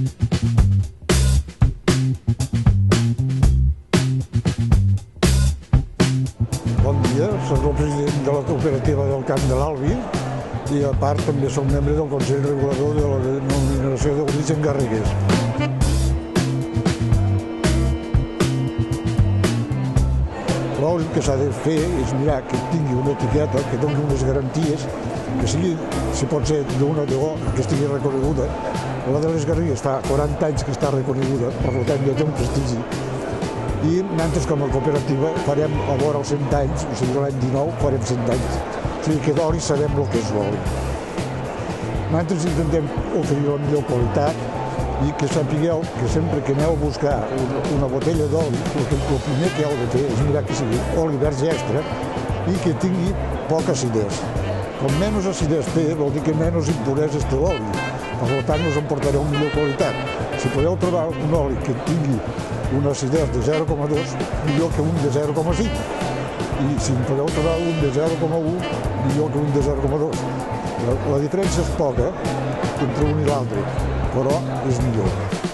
Bon dia, soc el president de la cooperativa del Camp de l'Albi i a part també soc membre del Consell Regulador de la denominació d'origen Garrigues. L'oli que s'ha de fer és mirar que tingui una etiqueta, que doni unes garanties, que sigui, si pot ser d'una o que estigui reconeguda. La de les Garrigues fa 40 anys que està reconeguda, per tant ja té un prestigi. I nosaltres com a cooperativa farem a vora els 100 anys, o sigui l'any 19 farem 100 anys. O sigui que d'oli sabem el que és l'oli. Nosaltres intentem oferir la millor qualitat i que sapigueu que sempre que aneu a buscar una botella d'oli, el primer que heu de fer és mirar que sigui oli verge extra i que tingui poca acidesa. Com menys acidesa té, vol dir que menys impureses té l'oli. Per tant, us emportareu millor qualitat. Si podeu trobar un oli que tingui una acidesa de 0,2, millor que un de 0,5. I si en podeu trobar un de 0,1, millor que un de 0,2. La diferència és poca entre un i l'altre, però és millor.